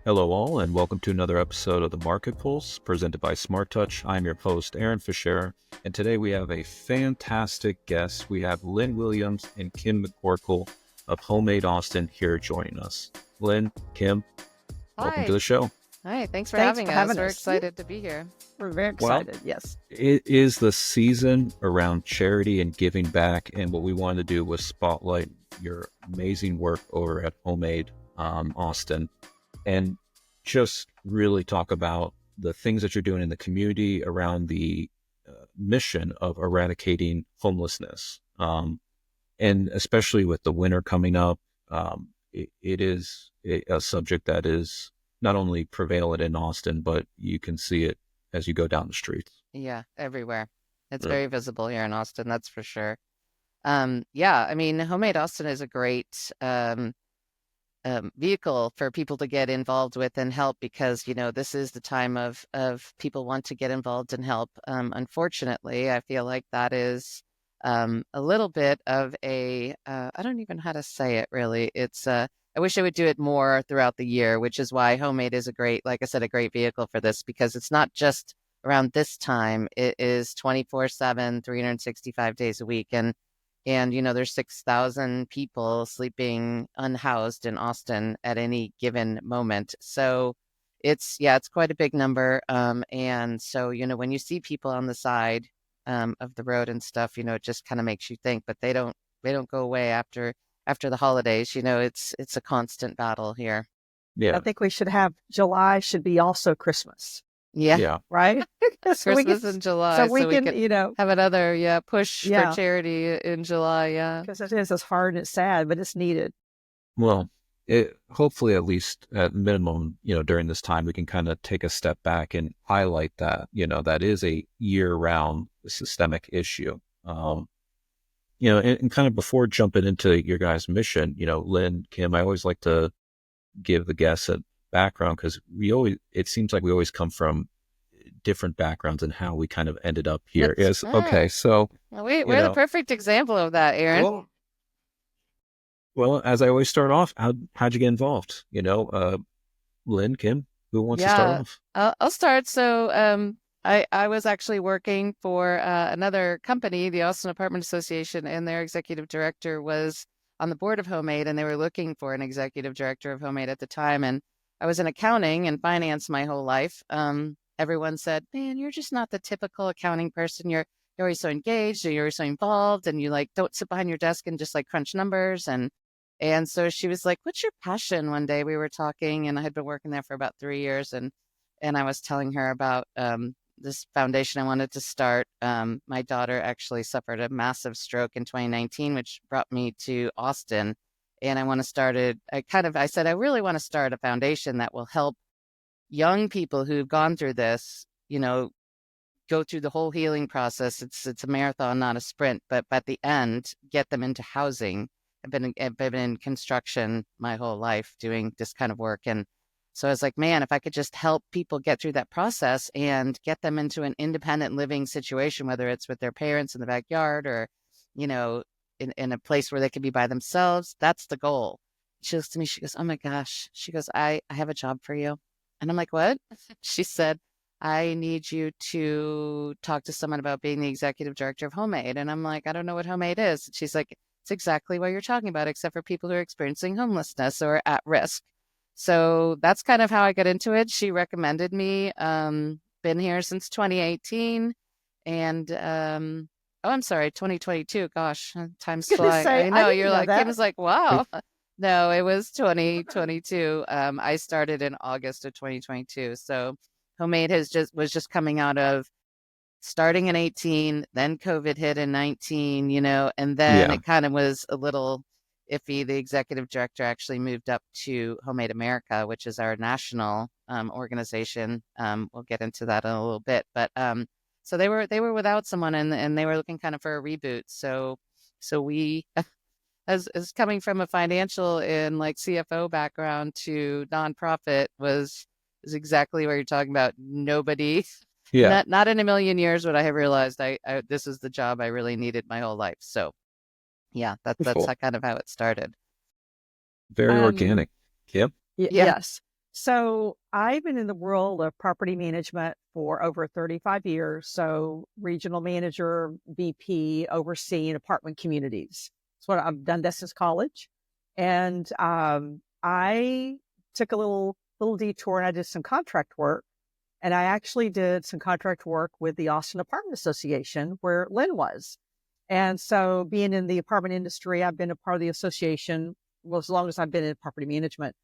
Hello all, and welcome to another episode of the Market Pulse presented by Smart Touch. I'm your host, Aaron Fichera, and today we have a fantastic guest. We have Lynne Williams and Kim McCorkle of HomeAid Austin here joining us. Lynne, Kim, welcome to Hi. the show. Hi. Thanks for Thanks having for us. having We're us. excited to be here. We're very Well, excited. Yes. it is the season around charity and giving back, and what we wanted to do was spotlight your amazing work over at HomeAid Austin, and just really talk about the things that you're doing in the community around the mission of eradicating homelessness. And especially with the winter coming up, it is a subject that is not only prevalent in Austin, but you can see it as you go down the streets. Yeah, everywhere. It's Yeah. very visible here in Austin, that's for sure. Yeah, I mean, HomeAid Austin is a great vehicle for people to get involved with and help because, this is the time of people want to get involved and help. Unfortunately, I feel like that is a little bit of I don't even know how to say it really. I wish I would do it more throughout the year, which is why HomeAid is like I said, a great vehicle for this because it's not just around this time. It is 24/7, 365 days a week. And there's 6,000 people sleeping unhoused in Austin at any given moment. So it's quite a big number. And so, when you see people on the side of the road and stuff, it just kind of makes you think, but they don't go away after the holidays. It's a constant battle here. Yeah. I think we should have July should be also Christmas, Yeah. Yeah. right? So we Christmas can- in July. So we could can, have another push Yeah. for charity in July. Yeah. because it's hard and it's sad, but it's needed. Well, hopefully, at least at minimum, during this time, we can kind of take a step back and highlight that, that is a year-round systemic issue. And kind of before jumping into your guys' mission, Lynne, Kim, I always like to give the guests a background because it seems like we always come from different backgrounds and how we kind of ended up here. That's right. Okay, so We're the know. perfect example of that, Aaron. Well, as I always start off, how'd you get involved? Lynne, Kim, who wants to start off? I'll start. So, I was actually working for another company, the Austin Apartment Association, and their executive director was on the board of HomeAid, and they were looking for an executive director of HomeAid at the time. And I was in accounting and finance my whole life. Everyone said, "Man, you're just not the typical accounting person. You're always so engaged, and you're so involved, and you don't sit behind your desk and just crunch numbers." And so she was like, "What's your passion?" One day we were talking, and I had been working there for about 3 years, and I was telling her about this foundation I wanted to start. My daughter actually suffered a massive stroke in 2019, which brought me to Austin, and I said, I really want to start a foundation that will help young people who've gone through this, go through the whole healing process. It's a marathon, not a sprint, but at the end, get them into housing. I've been in construction my whole life doing this kind of work. And so I was like, man, if I could just help people get through that process and get them into an independent living situation, whether it's with their parents in the backyard or, in a place where they can be by themselves, that's the goal. She looks to me, she goes, "Oh my gosh." She goes, I have a job for you. And I'm like, "What?" She said, "I need you to talk to someone about being the executive director of HomeAid." And I'm like, "I don't know what HomeAid is." And she's like, "It's exactly what you're talking about, except for people who are experiencing homelessness or at risk." So that's kind of how I got into it. She recommended me, been here since 2018 and, oh, I'm sorry, 2022. Gosh, time's Gonna flying. say, I I know, didn't you're know like, that. Kim's like, wow. No, it was 2022. I started in August of 2022. So HomeAid was just coming out of starting in 18, then COVID hit in 19, and then Yeah. it kind of was a little iffy. The executive director actually moved up to HomeAid America, which is our national organization. We'll get into that in a little bit, but so they were without someone, and they were looking kind of for a reboot. So we, as coming from a financial and CFO background to nonprofit, is exactly what you're talking about. Nobody. Yeah. Not in a million years would I have realized this is the job I really needed my whole life. So yeah, that's Cool. kind of how it started. Very Um, organic. Yep. Yeah. Yes. So I've been in the world of property management for over 35 years. So regional manager, VP, overseeing apartment communities. That's what I've done that since college. And I took a little detour and I did some contract work. And I actually did some contract work with the Austin Apartment Association where Lynne was. And so being in the apartment industry, I've been a part of the association well, as long as I've been in property management.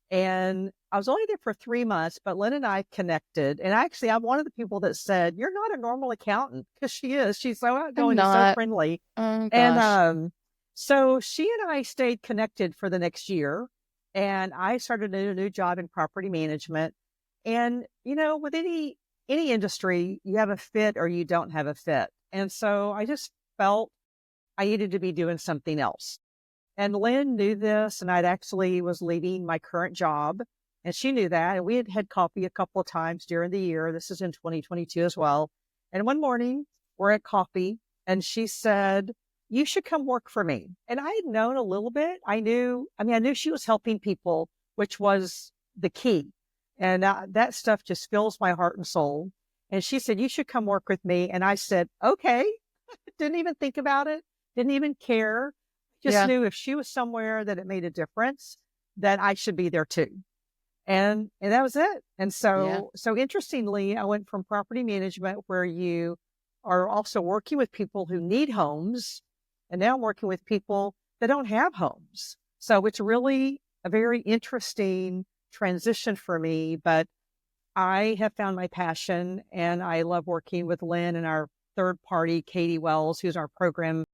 And I was only there for 3 months, but Lynne and I connected. And actually, I'm one of the people that said, "You're not a normal accountant," because she is. She's so I'm outgoing and so not. friendly. Oh And gosh. so she and I stayed connected for the next year. And I started a new job in property management. And, with any industry, you have a fit or you don't have a fit. And so I just felt I needed to be doing something else. And Lynne knew this, and I'd actually was leaving my current job, and she knew that. And we had had coffee a couple of times during the year. This is in 2022 as well. And one morning we're at coffee, and she said, "You should come work for me." And I had known a little bit. I knew she was helping people, which was the key. And that stuff just fills my heart and soul. And she said, "You should come work with me." And I said, "Okay." Didn't even think about it. Didn't even care. Just Yeah. knew if she was somewhere that it made a difference, that I should be there too. And that was it. And Yeah. so interestingly, I went from property management where you are also working with people who need homes, and now I'm working with people that don't have homes. So it's really a very interesting transition for me, but I have found my passion, and I love working with Lynne and our third party, Katie Wells, who's our program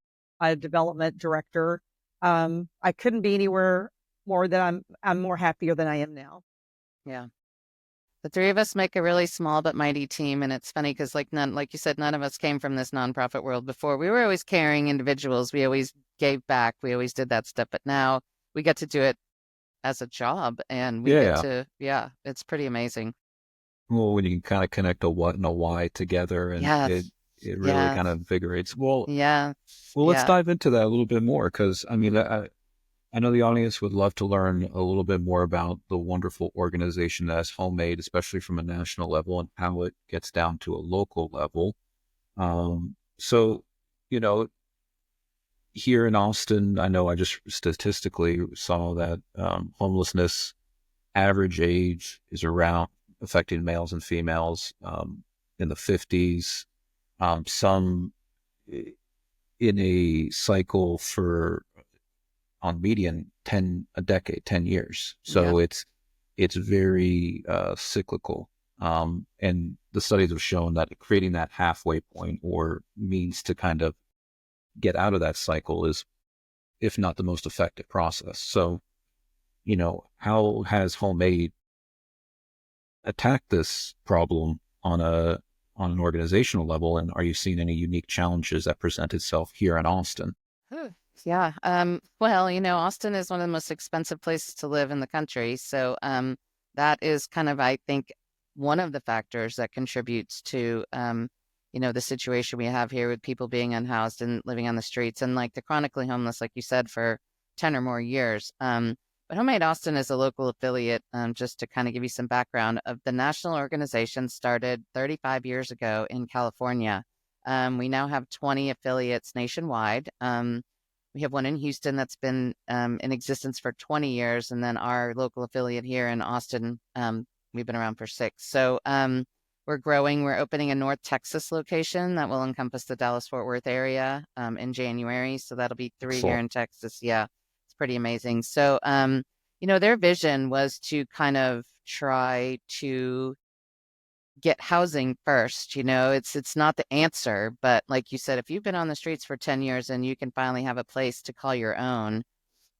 development director. I couldn't be anywhere more that I'm more happier than I am now. Yeah. The three of us make a really small but mighty team. And it's funny because like you said, none of us came from this nonprofit world before. We were always caring individuals. We always gave back. We always did that stuff. But now we get to do it as a job, and we get Yeah. to, it's pretty amazing. Well, when you can kind of connect a what and a why together, and it Yes. it really kind Yes. of invigorates. Well, Yeah. let's Yeah. dive into that a little bit more because I mean, I know the audience would love to learn a little bit more about the wonderful organization that's HomeAid, especially from a national level, and how it gets down to a local level. So, you know, here in Austin, I know I just statistically saw that homelessness average age is around affecting males and females in the 50s. Some in a cycle for on median 10 years. So Yeah. it's very cyclical. And the studies have shown that creating that halfway point or means to kind of get out of that cycle is, if not the most effective process. So, how has HomeAid attacked this problem on an organizational level? And are you seeing any unique challenges that present itself here in Austin? Whew. Yeah. Well, Austin is one of the most expensive places to live in the country. So that is kind of, I think, one of the factors that contributes to, the situation we have here with people being unhoused and living on the streets and like the chronically homeless, like you said, for 10 or more years. But HomeAid Austin is a local affiliate, just to kind of give you some background of the national organization started 35 years ago in California. We now have 20 affiliates nationwide. We have one in Houston that's been in existence for 20 years, and then our local affiliate here in Austin, we've been around for 6. So we're growing. We're opening a North Texas location that will encompass the Dallas-Fort Worth area in January. So that'll be 3 here Excellent. in Texas. Yeah, it's pretty amazing. So, their vision was to kind of try to get housing first. It's not the answer, but like you said, if you've been on the streets for 10 years and you can finally have a place to call your own,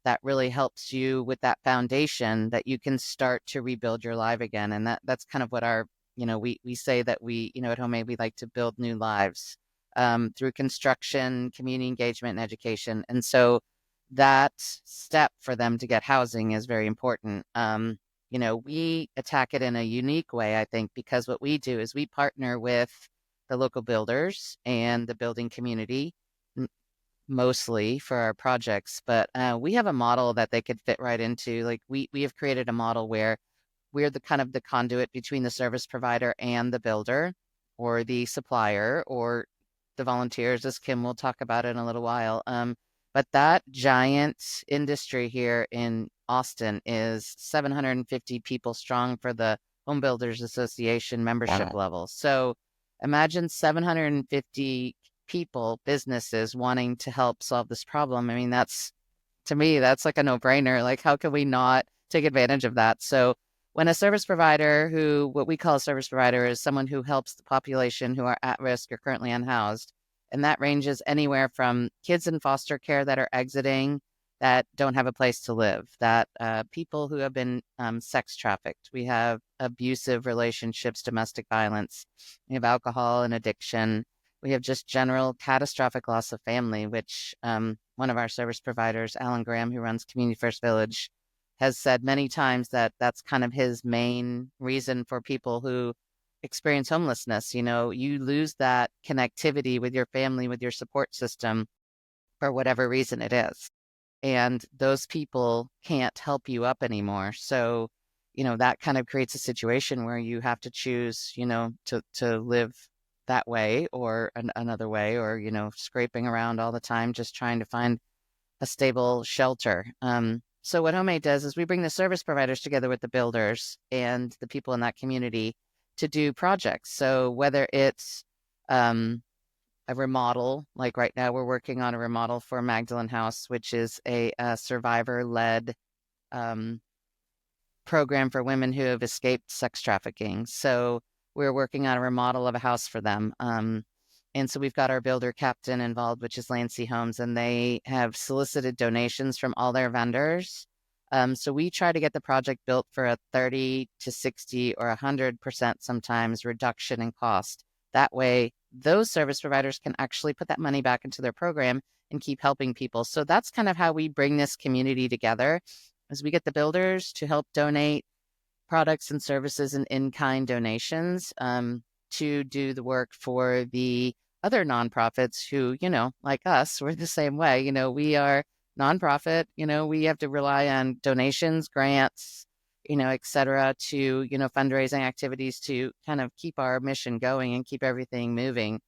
that really helps you with that foundation that you can start to rebuild your life again. And that's kind of what our, we say that we, at HomeAid, we like to build new lives through construction, community engagement, and education. And so that step for them to get housing is very important. We attack it in a unique way, I think, because what we do is we partner with the local builders and the building community mostly for our projects, but we have a model that they could fit right into. Like we have created a model where we're the kind of the conduit between the service provider and the builder or the supplier or the volunteers, as Kim will talk about in a little while. But that giant industry here in Austin is 750 people strong for the Home Builders Association membership level. So imagine 750 people, businesses wanting to help solve this problem. I mean, to me, that's like a no-brainer. Like, how can we not take advantage of that? So when a service provider what we call a service provider is someone who helps the population who are at risk or currently unhoused. And that ranges anywhere from kids in foster care that are exiting, that don't have a place to live, that people who have been sex trafficked. We have abusive relationships, domestic violence. We have alcohol and addiction. We have just general catastrophic loss of family, which one of our service providers, Alan Graham, who runs Community First Village, has said many times that that's kind of his main reason for people who experience homelessness. You know, you lose that connectivity with your family, with your support system, for whatever reason it is. And those people can't help you up anymore. So, you know, that kind of creates a situation where you have to choose, you know, to live that way or another way, or, you know, scraping around all the time, just trying to find a stable shelter. So what HomeAid does is we bring the service providers together with the builders and the people in that community to do projects. So whether it's a remodel, like right now we're working on a remodel for Magdalene House, which is a survivor-led program for women who have escaped sex trafficking. So we're working on a remodel of a house for them. And so we've got our builder captain involved, which is Lancy Homes, and they have solicited donations from all their vendors. So we try to get the project built for a 30 to 60 or 100% sometimes reduction in cost. That way, those service providers can actually put that money back into their program and keep helping people. So that's kind of how we bring this community together, is we get the builders to help donate products and services and in-kind donations to do the work for the other nonprofits who, you know, like us, we're the same way. You know, we are nonprofit, you know, we have to rely on donations, grants, you know, et cetera, to, you know, fundraising activities to kind of keep our mission going and keep everything moving.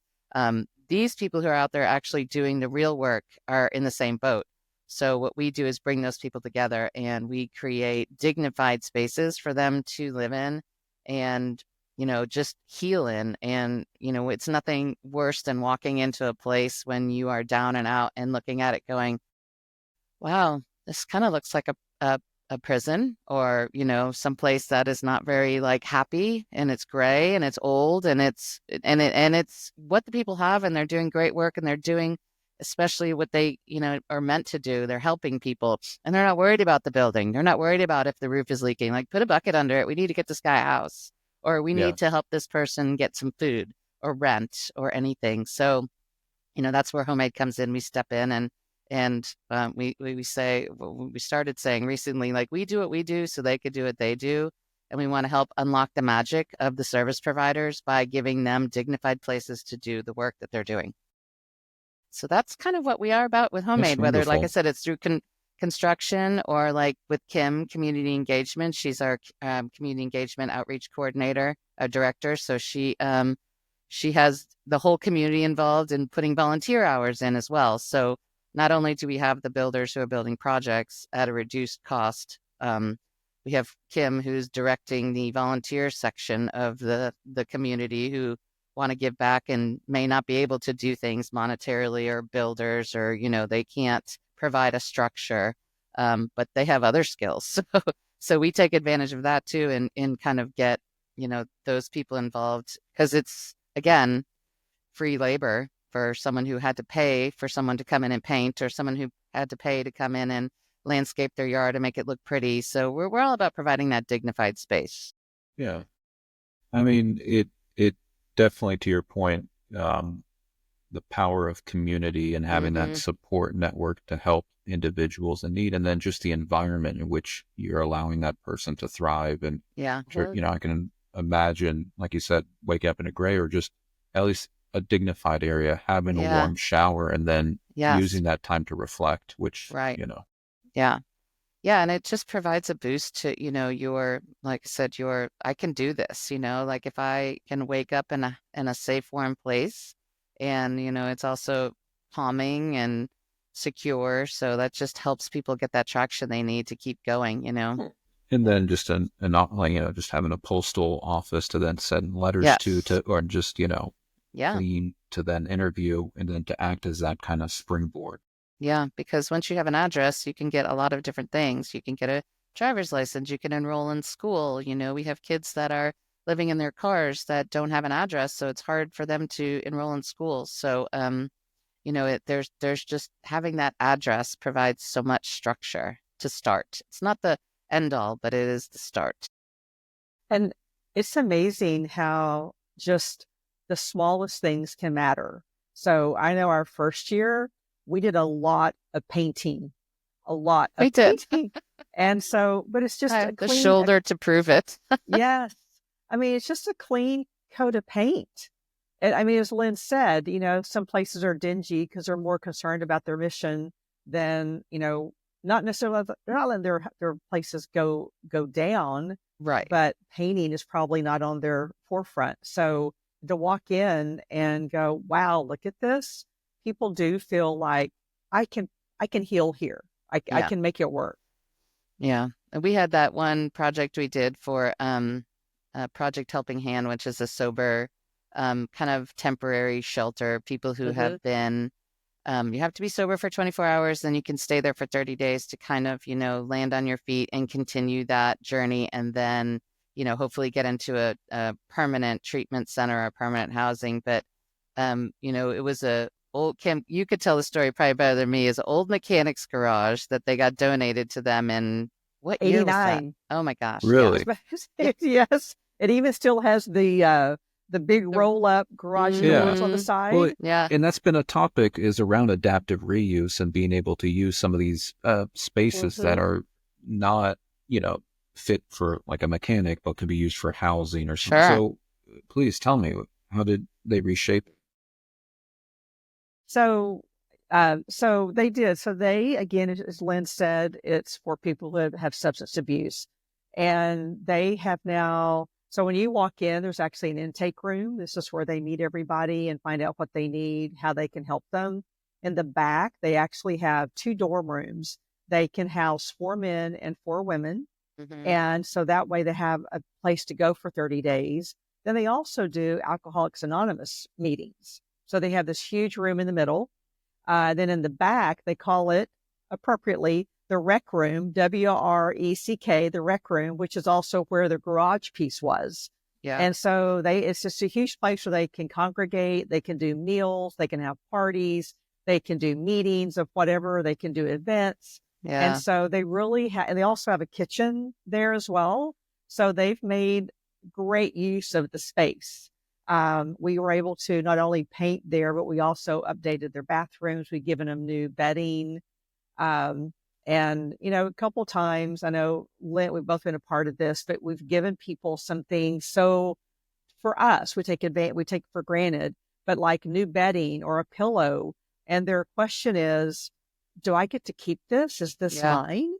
These people who are out there actually doing the real work are in the same boat. So what we do is bring those people together and we create dignified spaces for them to live in and, you know, just heal in. And, you know, it's nothing worse than walking into a place when you are down and out and looking at it going, wow, this kind of looks like a prison, or, you know, someplace that is not very like happy, and it's gray and it's old and it's what the people have, and they're doing great work, and they're doing especially what they, you know, are meant to do. They're helping people, and they're not worried about the building. They're not worried about if the roof is leaking. Like, put a bucket under it. We need to get this guy a house, or we need to help this person get some food or rent or anything. So, you know, that's where HomeAid comes in. We step in and we say, we started saying recently, like, we do what we do so they could do what they do. And we want to help unlock the magic of the service providers by giving them dignified places to do the work that they're doing. So that's kind of what we are about with HomeAid, whether, like I said, it's through construction or like with Kim, community engagement. She's our community engagement outreach coordinator, director. So she has the whole community involved in putting volunteer hours in as well. So not only do we have the builders who are building projects at a reduced cost, we have Kim, who's directing the volunteer section of the community who want to give back and may not be able to do things monetarily, or builders, or, you know, they can't provide a structure, but they have other skills. So we take advantage of that too, and kind of get, you know, those people involved, because it's, again, free labor for someone who had to pay for someone to come in and paint, or someone who had to pay to come in and landscape their yard and make it look pretty. So we're all about providing that dignified space. Yeah. I mean, it definitely, to your point, the power of community and having that support network to help individuals in need, and then just the environment in which you're allowing that person to thrive. And you know, I can imagine, like you said, waking up in a gray, or just at least a dignified area, having a warm shower, and then using that time to reflect, which, you know. Yeah. Yeah, and it just provides a boost to, your, like I said, I can do this, like if I can wake up in a safe, warm place and, it's also calming and secure. So that just helps people get that traction they need to keep going. And then just just having a postal office to then send letters Yes. or just, Yeah. clean to then interview and then to act as that kind of springboard. Yeah, because once you have an address, you can get a lot of different things. You can get a driver's license, you can enroll in school. We have kids that are living in their cars that don't have an address, so it's hard for them to enroll in school. So, there's just having that address provides so much structure to start. It's not the end all, but it is the start. And it's amazing how just the smallest things can matter. So I know our first year, we did a lot of painting, We did. painting. And so, but it's just I a have the clean, shoulder to prove it. yes. I mean, it's just a clean coat of paint. And I mean, as Lynne said, some places are dingy because they're more concerned about their mission than, not necessarily, they're not letting their places go down, Right. but painting is probably not on their forefront. So to walk in and go, wow, look at this. People do feel like I can heal here. I Yeah. can make it work. Yeah. And we had that one project we did for Project Helping Hand, which is a sober kind of temporary shelter. People who have been, you have to be sober for 24 hours, then you can stay there for 30 days to kind of, land on your feet and continue that journey. And then, hopefully get into a permanent treatment center or permanent housing. But, it was Kim, you could tell the story probably better than me, is an old mechanic's garage that they got donated to them in what year was that? 89. Oh my gosh. Really? Yes. It even still has the big roll up garage doors on the side. Well, Yeah. and that's been a topic is around adaptive reuse and being able to use some of these spaces that are not, fit for like a mechanic, but could be used for housing or something. Sure. So please tell me, how did they reshape it? So they did. So they, again, as Lynne said, it's for people who have substance abuse. And they have now, so when you walk in, there's actually an intake room. This is where they meet everybody and find out what they need, how they can help them. In the back, they actually have 2 dorm rooms. They can house 4 men and 4 women. And so that way they have a place to go for 30 days. Then they also do Alcoholics Anonymous meetings. So they have this huge room in the middle. Then in the back, they call it appropriately the rec room, WRECK, the rec room, which is also where the garage piece was. Yeah. And so it's just a huge place where they can congregate, they can do meals, they can have parties, they can do meetings of whatever, they can do events. Yeah. And so they really and they also have a kitchen there as well. So they've made great use of the space. We were able to not only paint there, but we also updated their bathrooms. We've given them new bedding. And, a couple times, I know, Lynne, we've both been a part of this, but we've given people something. So for us, we take for granted, but like new bedding or a pillow. And their question is, do I get to keep this? Is this mine?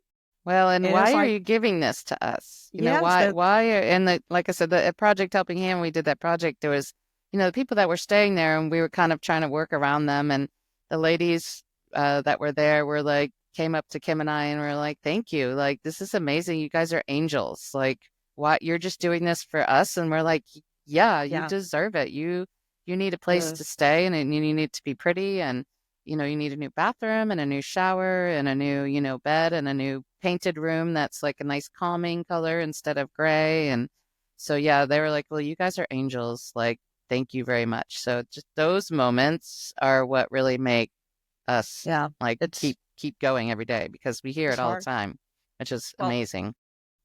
Well, and why it's are like- you giving this to us? Yes, Like I said, at Project Helping Hand, we did that project. There was, the people that were staying there, and we were kind of trying to work around them. And the ladies that were there were came up to Kim and I and were like, thank you. Like, this is amazing. You guys are angels. Like, what, you're just doing this for us? And we're like, yeah, you deserve it. You need a place to stay, and you need to be pretty, and you need a new bathroom and a new shower and a new, bed and a new painted room that's like a nice calming color instead of gray. And so, yeah, they were like, well, you guys are angels. Like, thank you very much. So just those moments are what really make us keep going every day, because we hear it all the time, which is amazing.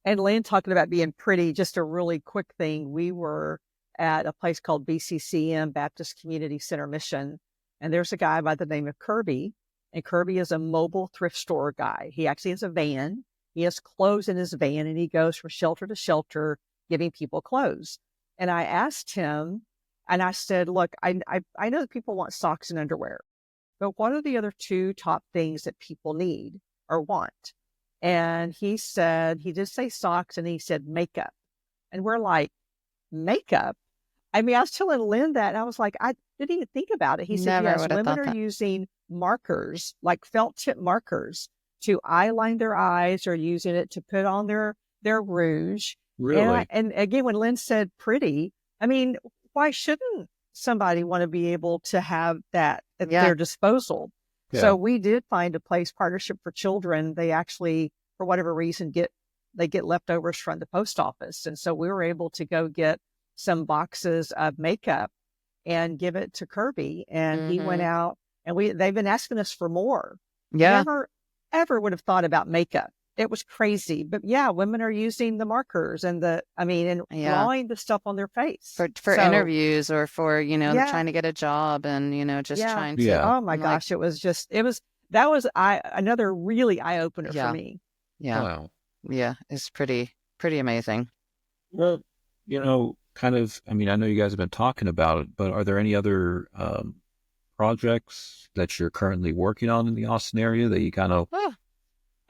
And Lynne talking about being pretty, just a really quick thing. We were at a place called BCCM, Baptist Community Center Mission. And there's a guy by the name of Kirby, and Kirby is a mobile thrift store guy. He actually has a van. He has clothes in his van, and he goes from shelter to shelter giving people clothes. And I asked him, and I said, look, I know that people want socks and underwear, but what are the other 2 top things that people need or want? And he did say socks, and he said makeup. And we're like, makeup? I mean, I was telling Lynn that, and I was like, I didn't even think about it. He said, Never yes, would have women thought are that. using markers, like felt tip markers, to eyeline their eyes, or using it to put on their rouge. Really? And again, when Lynn said pretty, I mean, why shouldn't somebody want to be able to have that at Yeah. their disposal? Yeah. So we did find a place, Partnership for Children. They actually, for whatever reason, get leftovers from the post office. And so we were able to go get some boxes of makeup and give it to Kirby. And he went out, and they've been asking us for more. Yeah. Never, ever would have thought about makeup. It was crazy. But yeah, women are using the markers and drawing the stuff on their face. For interviews, or for, trying to get a job, and, just trying to. Yeah. Oh my gosh. That was another really eye opener for me. Yeah. Wow. Yeah. It's pretty amazing. Well, kind of, I mean, I know you guys have been talking about it, but are there any other projects that you're currently working on in the Austin area that you kind of,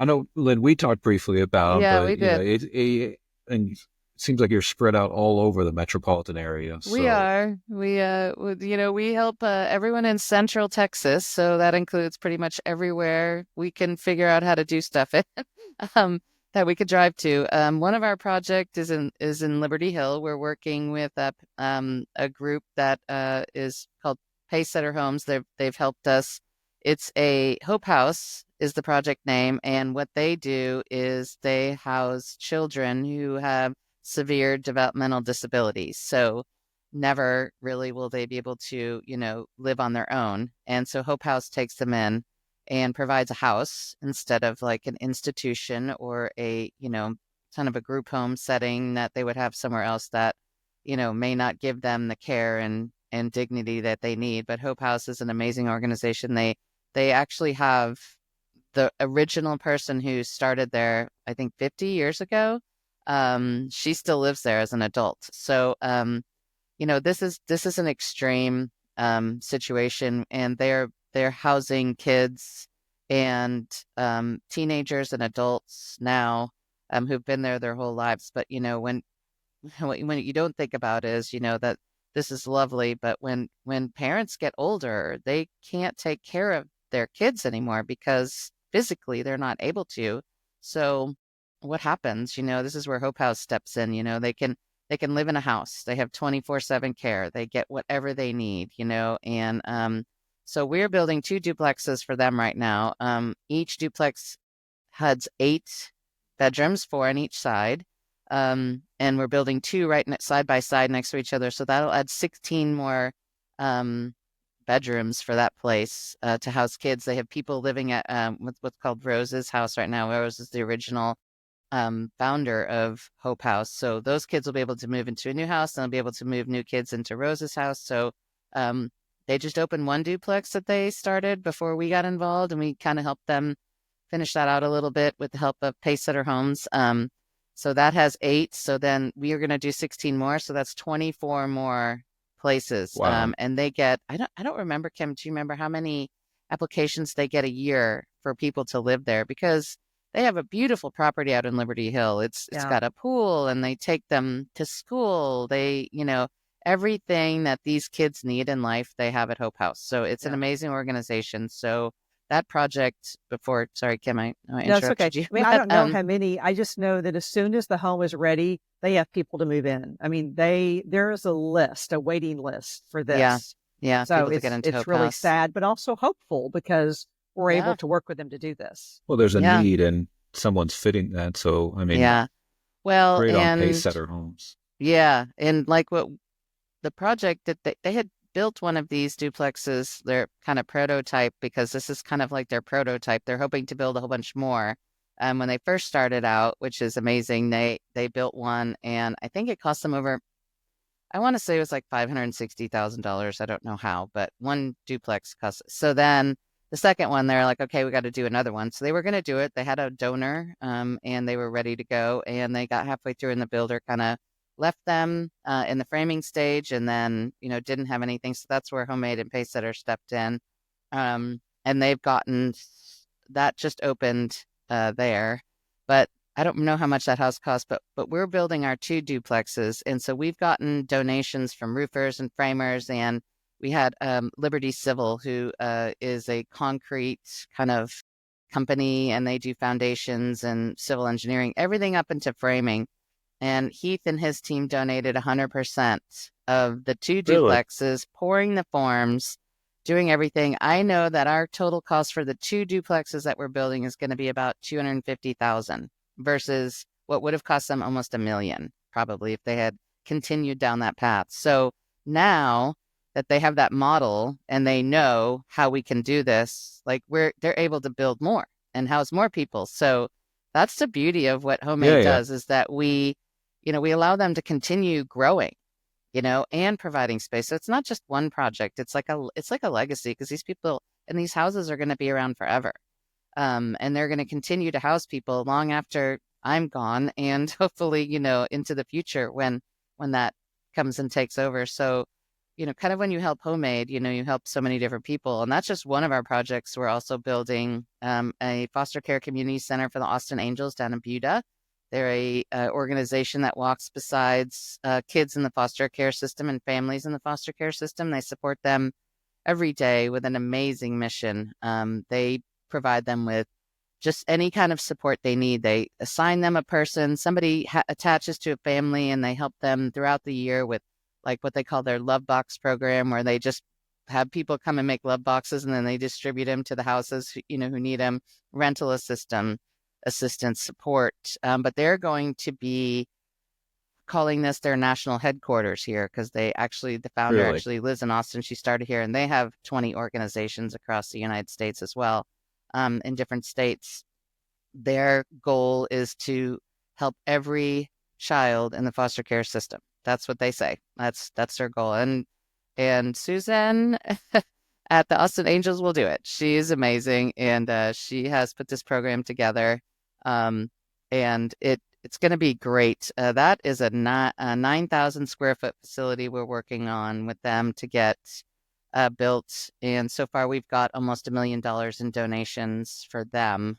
I know, Lynn, we talked briefly about, Yeah, but we did. And it seems like you're spread out all over the metropolitan area. We are. We help everyone in Central Texas, so that includes pretty much everywhere we can figure out how to do stuff in, that we could drive to. One of our projects is in Liberty Hill. We're working with a group that is called Pacesetter Homes. They've helped us. It's a Hope House is the project name, and what they do is they house children who have severe developmental disabilities. So never really will they be able to, live on their own. And so Hope House takes them in and provides a house instead of like an institution or a, kind of a group home setting that they would have somewhere else that, may not give them the care and dignity that they need. But Hope House is an amazing organization. They actually have the original person who started there, I think 50 years ago. She still lives there as an adult. So, this is an extreme situation, and they're housing kids and teenagers and adults now who've been there their whole lives. But when you don't think about is that this is lovely, but when parents get older, they can't take care of their kids anymore because physically they're not able to. So what happens? This is where Hope House steps in. They can live in a house. They have 24/7 care. They get whatever they need, and so we're building 2 duplexes for them right now. Each duplex has 8 bedrooms, 4 on each side. And we're building 2 right side by side next to each other. So that'll add 16 more bedrooms for that place to house kids. They have people living at what's called Rose's house right now. Rose is the original founder of Hope House. So those kids will be able to move into a new house, and they'll be able to move new kids into Rose's house. So they just opened 1 duplex that they started before we got involved, and we kind of helped them finish that out a little bit with the help of Pacesetter Homes. So that has 8. So then we are going to do 16 more. So that's 24 more places. Wow. And they get, I don't remember, Kim, do you remember how many applications they get a year for people to live there? Because they have a beautiful property out in Liberty Hill. It's got a pool, and they take them to school. They, everything that these kids need in life, they have at Hope House. So it's an amazing organization. So that project sorry, Kim, I interrupted you. I mean, I don't know how many. I just know that as soon as the home is ready, they have people to move in. I mean, there is a waiting list for this. Yeah. So it's really sad, but also hopeful, because we're able to work with them to do this. Well, there's a need, and someone's fitting that. So, I mean, well, great on Pacesetter Homes. Yeah. And like what the project that they had built one of these duplexes, their kind of prototype, because this is kind of like their prototype. They're hoping to build a whole bunch more. When they first started out, which is amazing, they built one, and I think it cost them over, I want to say it was like $560,000. I don't know how, but 1 duplex cost. So then the second one, they're like, okay, we got to do another one. So they were going to do it. They had a donor, and they were ready to go, and they got halfway through, and the builder kind of left them in the framing stage, and then, didn't have anything. So that's where HomeAid and Pacesetter stepped in. And they've gotten, that just opened there. but I don't know how much that house costs, but we're building our 2 duplexes. And so we've gotten donations from roofers and framers, and we had Liberty Civil, who is a concrete kind of company, and they do foundations and civil engineering, everything up into framing. And Heath and his team donated 100% of the 2 Really? duplexes, pouring the forms, doing everything. I know that our total cost for the 2 duplexes that we're building is going to be about $250,000 versus what would have cost them almost $1 million, probably, if they had continued down that path. So now that they have that model and they know how we can do this, like they're able to build more and house more people. So that's the beauty of what HomeAid does, is that we allow them to continue growing, and providing space. So it's not just one project. It's like a legacy, because these people and these houses are going to be around forever. And they're going to continue to house people long after I'm gone, and hopefully, into the future when that comes and takes over. So, kind of when you help HomeAid, you help so many different people. And that's just one of our projects. We're also building a foster care community center for the Austin Angels down in Buda. They're a organization that walks besides kids in the foster care system and families in the foster care system. They support them every day with an amazing mission. They provide them with just any kind of support they need. They assign them a person, somebody attaches to a family, and they help them throughout the year with like what they call their love box program, where they just have people come and make love boxes, and then they distribute them to the houses, who need them, rental assistance support. But they're going to be calling this their national headquarters here, because the founder Really? actually lives in Austin. She started here, and they have 20 organizations across the United States as well, in different states. Their goal is to help every child in the foster care system. That's what they say. That's their goal. And Susan at the Austin Angels will do it. She is amazing, and she has put this program together, and it's going to be great. That is a 9,000 square foot facility we're working on with them to get built. And so far, we've got almost $1 million in donations for them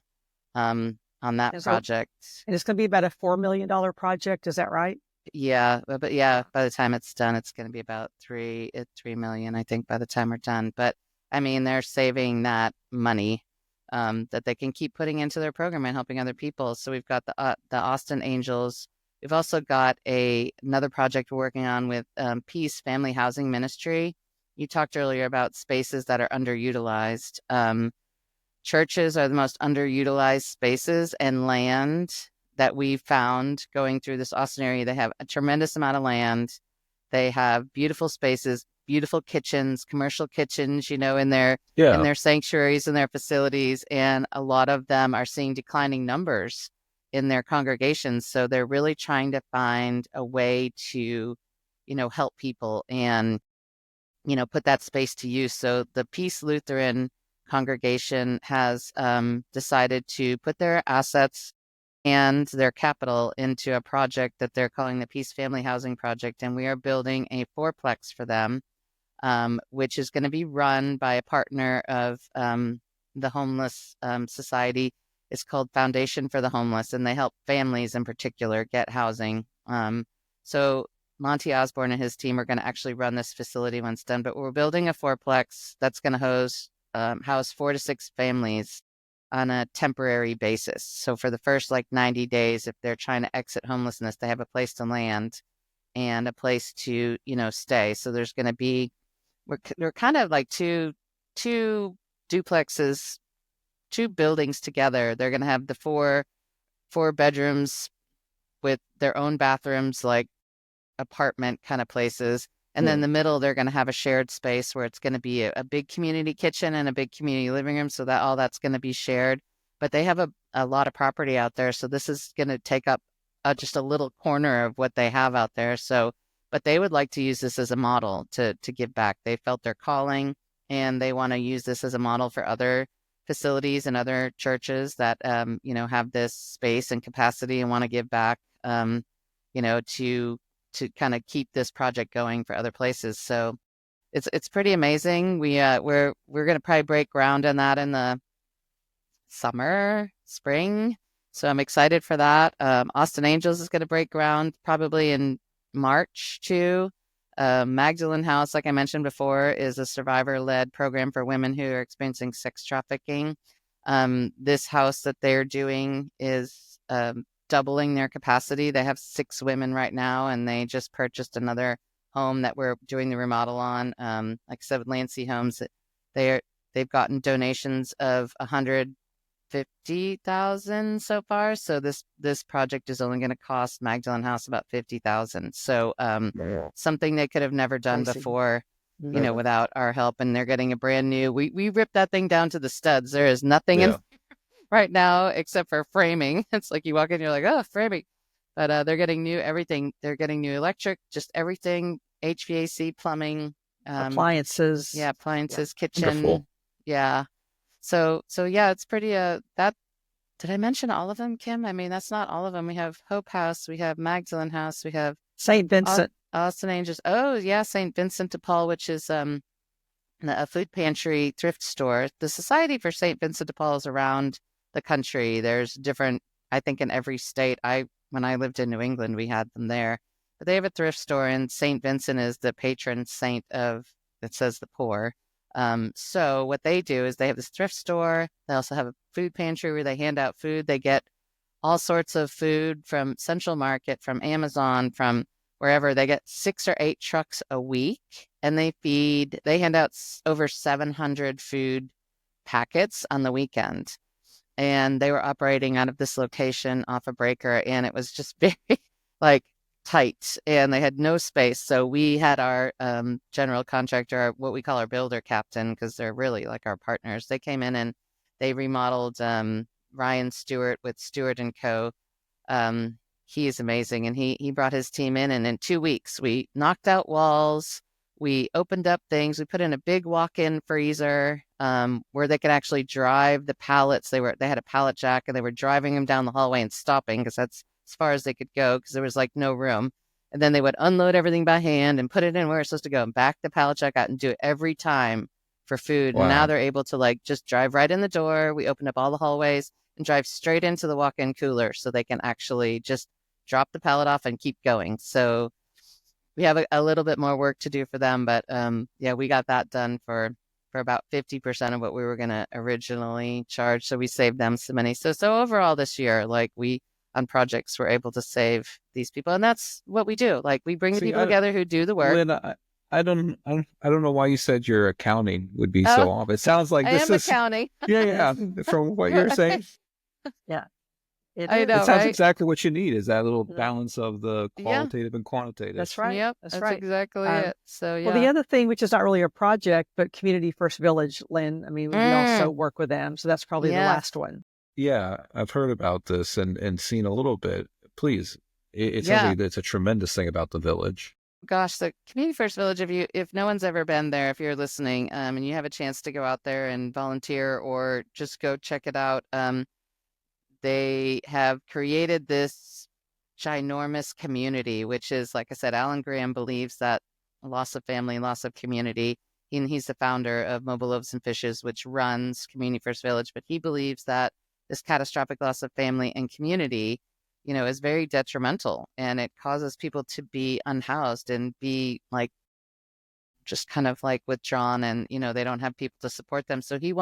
on that project. And it's going to be about a $4 million project. Is that right? Yeah, but yeah, by the time it's done, it's going to be about 3 million, I think, by the time we're done. But I mean, they're saving that money that they can keep putting into their program and helping other people. So we've got the Austin Angels. We've also got another project we're working on with Peace Family Housing Ministry. You talked earlier about spaces that are underutilized. Churches are the most underutilized spaces, and land that we've found going through this Austin area. They have a tremendous amount of land. They have beautiful spaces, beautiful kitchens, commercial kitchens, in their sanctuaries and their facilities. And a lot of them are seeing declining numbers in their congregations. So they're really trying to find a way to, help people and, put that space to use. So the Peace Lutheran congregation has decided to put their assets and their capital into a project that they're calling the Peace Family Housing Project. And we are building a fourplex for them, which is going to be run by a partner of the Homeless Society. It's called Foundation for the Homeless, and they help families in particular get housing. So Monty Osborne and his team are going to actually run this facility when it's done. But we're building a fourplex that's going to house 4 to 6 families on a temporary basis. So for the first 90 days, if they're trying to exit homelessness, they have a place to land and a place to, stay. So there's going to be, we're kind of like two duplexes, 2 buildings together. They're going to have the four bedrooms with their own bathrooms, like apartment kind of places. And then in the middle, they're going to have a shared space where it's going to be a big community kitchen and a big community living room. So that all that's going to be shared. But they have a lot of property out there. So this is going to take up just a little corner of what they have out there. So, but they would like to use this as a model to give back. They felt their calling, and they want to use this as a model for other facilities and other churches that, have this space and capacity and want to give back, to kind of keep this project going for other places. So it's pretty amazing. We're going to probably break ground on that in the spring, So I'm excited for that. Austin Angels is going to break ground probably in March too. Magdalene House, like I mentioned before, is a survivor-led program for women who are experiencing sex trafficking. This house that they're doing is doubling their capacity. They have 6 women right now, and they just purchased another home that we're doing the remodel on. Like I said, with Lancy Homes, they've gotten donations of $150,000 so far. So this project is only going to cost Magdalene House about $50,000. So something they could have never done before, without our help. And they're getting a brand new. We ripped that thing down to the studs. There is nothing in right now except for framing. It's like you walk in, you're like, oh, framing. But they're getting new everything. They're getting new electric, just everything, HVAC, plumbing, appliances. Yeah, appliances, kitchen. Wonderful. Yeah. So yeah, it's pretty that did I mention all of them, Kim? I mean, that's not all of them. We have Hope House, we have Magdalene House, we have St. Vincent. Austin Angels. Oh yeah, St. Vincent de Paul, which is a food pantry thrift store. The Society for St. Vincent de Paul is around the country. There's different, I think, in every state. When I lived in New England, we had them there. But they have a thrift store, and St. Vincent is the patron saint of, it says, the poor. So what they do is they have this thrift store. They also have a food pantry where they hand out food. They get all sorts of food from Central Market, from Amazon, from wherever. They get 6 or 8 trucks a week, and they hand out over 700 food packets on the weekend. And they were operating out of this location off a breaker, and it was just very like tight, and they had no space. So we had our general contractor, what we call our builder captain, because they're really like our partners. They came in and they remodeled Ryan Stewart with Stewart and Co. He is amazing, and he brought his team in, and in 2 weeks we knocked out walls, we opened up things, we put in a big walk-in freezer where they could actually drive the pallets. They had a pallet jack, and they were driving them down the hallway and stopping because that's as far as they could go because there was like no room. And then they would unload everything by hand and put it in where it's supposed to go and back the pallet jack out and do it every time for food. Wow. And now they're able to like just drive right in the door. We opened up all the hallways and drive straight into the walk-in cooler so they can actually just drop the pallet off and keep going. So we have a little bit more work to do for them, but yeah, we got that done for about 50% of what we were going to originally charge. So we saved them some money. So overall this year, like we on projects, we're able to save these people, and that's what we do. Like we bring the people together who do the work. Lynne, I don't know why you said your accounting would be so off. It sounds like this is accounting. Yeah. From what you're saying. Yeah. I know, it sounds right? exactly what you need is that little balance of the qualitative and quantitative. That's right. Yep, that's that's right. exactly it. So yeah. Well, the other thing, which is not really a project, but Community First Village, Lynne, I mean, we also work with them. So that's probably the last one. Yeah, I've heard about this and seen a little bit. Please, it sounds like it's a tremendous thing about the village. Gosh, the Community First Village, if no one's ever been there, if you're listening, and you have a chance to go out there and volunteer or just go check it out, they have created this ginormous community, which is, like I said, Alan Graham believes that loss of family, loss of community, and he's the founder of Mobile Loaves and Fishes, which runs Community First Village, but he believes that this catastrophic loss of family and community, is very detrimental, and it causes people to be unhoused and be like, just kind of like withdrawn, and, they don't have people to support them. So he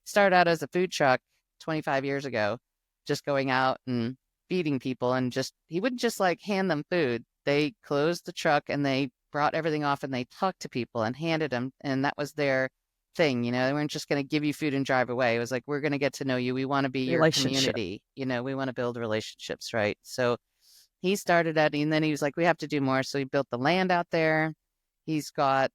started out as a food truck 25 years ago, just going out and feeding people, and he wouldn't just like hand them food. They closed the truck and they brought everything off and they talked to people and handed them. And that was their thing. They weren't just going to give you food and drive away. It was like, we're going to get to know you. We want to be your community. We want to build relationships. Right. So he started at, and then he was like, we have to do more. So he built the land out there. He's got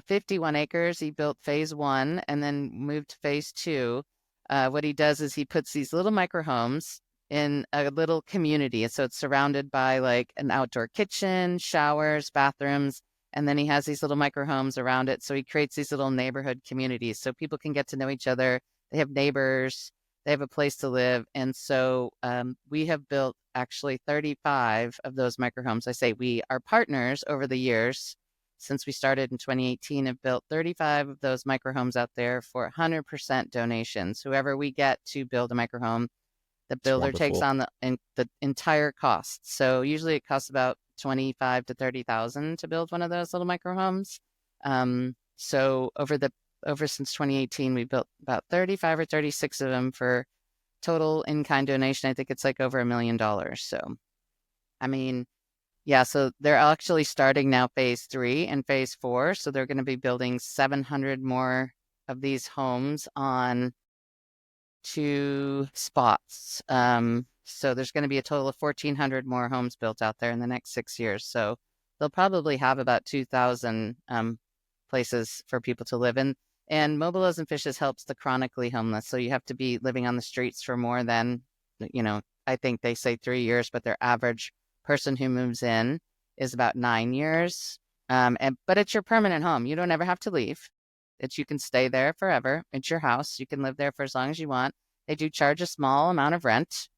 51 acres. He built phase 1 and then moved to phase 2. What he does is he puts these little micro homes in a little community. And so it's surrounded by like an outdoor kitchen, showers, bathrooms, and then he has these little micro homes around it. So he creates these little neighborhood communities so people can get to know each other. They have neighbors, they have a place to live. And so we have built actually 35 of those micro homes. I say our partners over the years, since we started in 2018, have built 35 of those micro homes out there for 100% donations. Whoever we get to build a micro home, The builder takes wonderful. on the entire cost. So usually it costs about 25 to 30,000 to build one of those little micro homes. So over since 2018, we built about 35 or 36 of them for total in-kind donation. I think it's like over $1 million. So, I mean, yeah, so they're actually starting now phase 3 and phase 4. So they're going to be building 700 more of these homes on 2 spots. So there's going to be a total of 1,400 more homes built out there in the next 6 years. So they'll probably have about 2,000 places for people to live in. And Mobile O's and Fishes helps the chronically homeless. So you have to be living on the streets for more than, I think they say 3 years, but their average person who moves in is about 9 years. But it's your permanent home. You don't ever have to leave. You can stay there forever. It's your house. You can live there for as long as you want. They do charge a small amount of rent.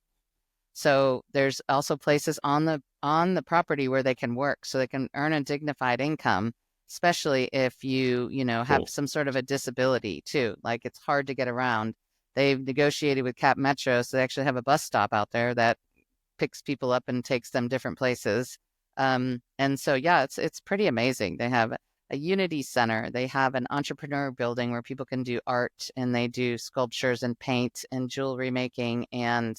So there's also places on the property where they can work, so they can earn a dignified income, especially if you have Cool. some sort of a disability too. Like it's hard to get around. They've negotiated with Cap Metro, so they actually have a bus stop out there that picks people up and takes them different places. And so, yeah, it's pretty amazing. They have a Unity Center. They have an entrepreneur building where people can do art, and they do sculptures and paint and jewelry making, and